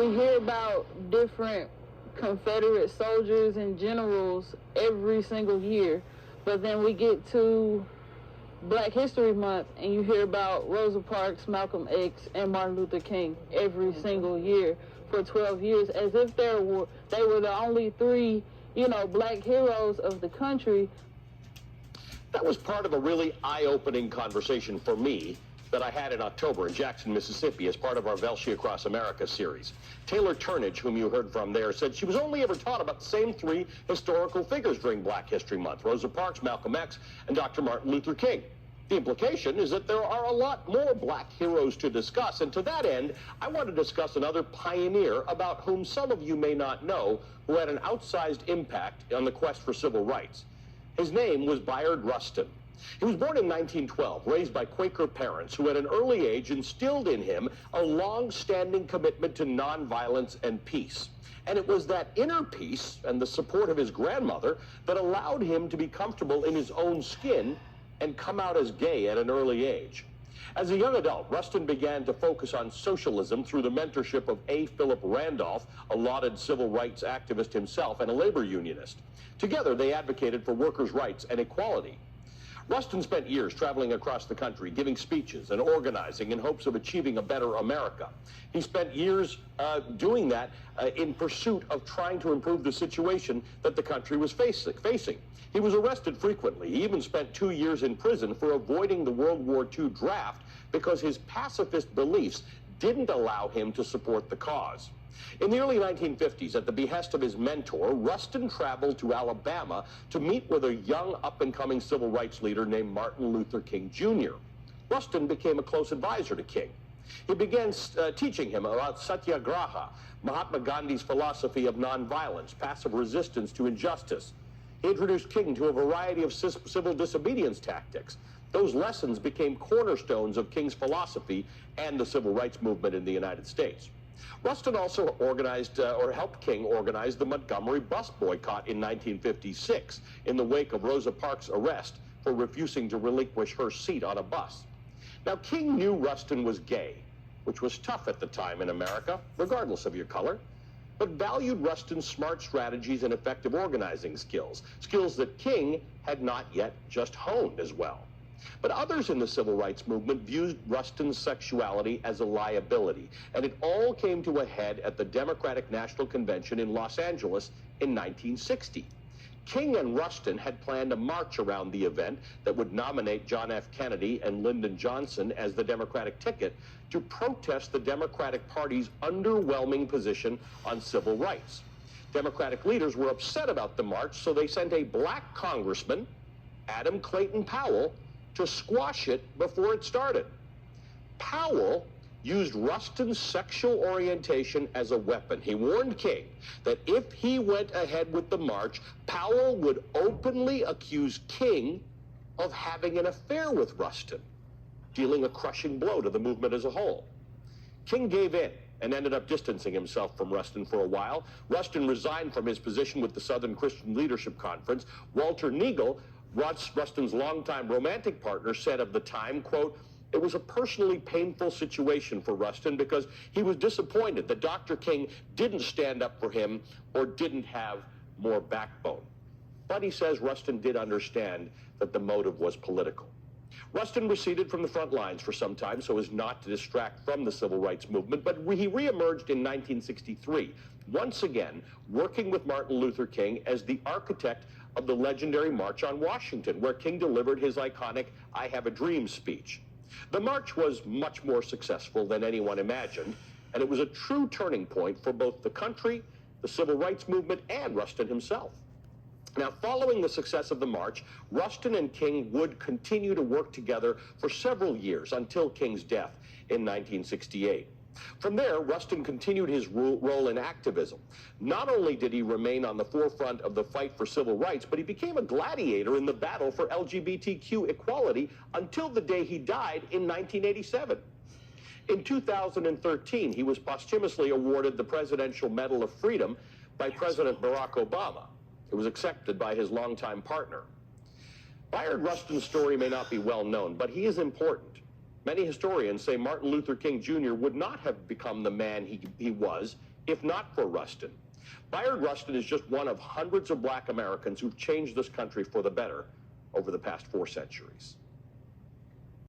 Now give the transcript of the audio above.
we hear about different Confederate soldiers and generals every single year, but then we get to Black History Month and you hear about Rosa Parks, Malcolm X, and Martin Luther King every single year for 12 years, as if they were the only three, Black heroes of the country. That was part of a really eye-opening conversation for me that I had in October in Jackson, Mississippi, as part of our Belshi Across America series. Taylor Turnage, whom you heard from there, said she was only ever taught about the same three historical figures during Black History Month: Rosa Parks, Malcolm X, and Dr. Martin Luther King. The implication is that there are a lot more Black heroes to discuss, and to that end, I want to discuss another pioneer about whom some of you may not know, who had an outsized impact on the quest for civil rights. His name was Bayard Rustin. He was born in 1912, raised by Quaker parents who at an early age instilled in him a long-standing commitment to nonviolence and peace. And it was that inner peace and the support of his grandmother that allowed him to be comfortable in his own skin and come out as gay at an early age. As a young adult, Rustin began to focus on socialism through the mentorship of A. Philip Randolph, a lauded civil rights activist himself and a labor unionist. Together, they advocated for workers' rights and equality. Rustin spent years traveling across the country, giving speeches and organizing in hopes of achieving a better America. He spent years doing that in pursuit of trying to improve the situation that the country was facing. He was arrested frequently. He even spent 2 years in prison for avoiding the World War II draft because his pacifist beliefs didn't allow him to support the cause. In the early 1950s, at the behest of his mentor, Rustin traveled to Alabama to meet with a young up-and-coming civil rights leader named Martin Luther King Jr. Rustin became a close advisor to King. He began teaching him about satyagraha, Mahatma Gandhi's philosophy of nonviolence, passive resistance to injustice. He introduced King to a variety of civil disobedience tactics. Those lessons became cornerstones of King's philosophy and the civil rights movement in the United States. Rustin also organized or helped King organize the Montgomery bus boycott in 1956 in the wake of Rosa Parks' arrest for refusing to relinquish her seat on a bus. Now, King knew Rustin was gay, which was tough at the time in America, regardless of your color, but valued Rustin's smart strategies and effective organizing skills that King had not yet just honed as well. But others in the civil rights movement viewed Rustin's sexuality as a liability, and it all came to a head at the Democratic National Convention in Los Angeles in 1960. King and Rustin had planned a march around the event that would nominate John F. Kennedy and Lyndon Johnson as the Democratic ticket to protest the Democratic Party's underwhelming position on civil rights. Democratic leaders were upset about the march, so they sent a black congressman, Adam Clayton Powell, to squash it before it started. Powell used Rustin's sexual orientation as a weapon. He warned King that if he went ahead with the march, Powell would openly accuse King of having an affair with Rustin, dealing a crushing blow to the movement as a whole. King gave in and ended up distancing himself from Rustin for a while. Rustin resigned from his position with the Southern Christian Leadership Conference. Walter Neagle, Rustin's longtime romantic partner, said of the time, quote, "It was a personally painful situation for Rustin because he was disappointed that Dr. King didn't stand up for him or didn't have more backbone." But he says Rustin did understand that the motive was political. Rustin receded from the front lines for some time so as not to distract from the civil rights movement, but he reemerged in 1963, once again working with Martin Luther King as the architect of the legendary March on Washington, where King delivered his iconic "I Have a Dream" speech. The march was much more successful than anyone imagined, and it was a true turning point for both the country, the civil rights movement, and Rustin himself. Now, following the success of the march, Rustin and King would continue to work together for several years until King's death in 1968. From there, Rustin continued his role in activism. Not only did he remain on the forefront of the fight for civil rights, but he became a gladiator in the battle for LGBTQ equality until the day he died in 1987. In 2013, he was posthumously awarded the Presidential Medal of Freedom by President Barack Obama. It was accepted by his longtime partner. Bayard Rustin's story may not be well known, but he is important. Many historians say Martin Luther King Jr. would not have become the man he was if not for Rustin. Bayard Rustin is just one of hundreds of black Americans who've changed this country for the better over the past 4 centuries.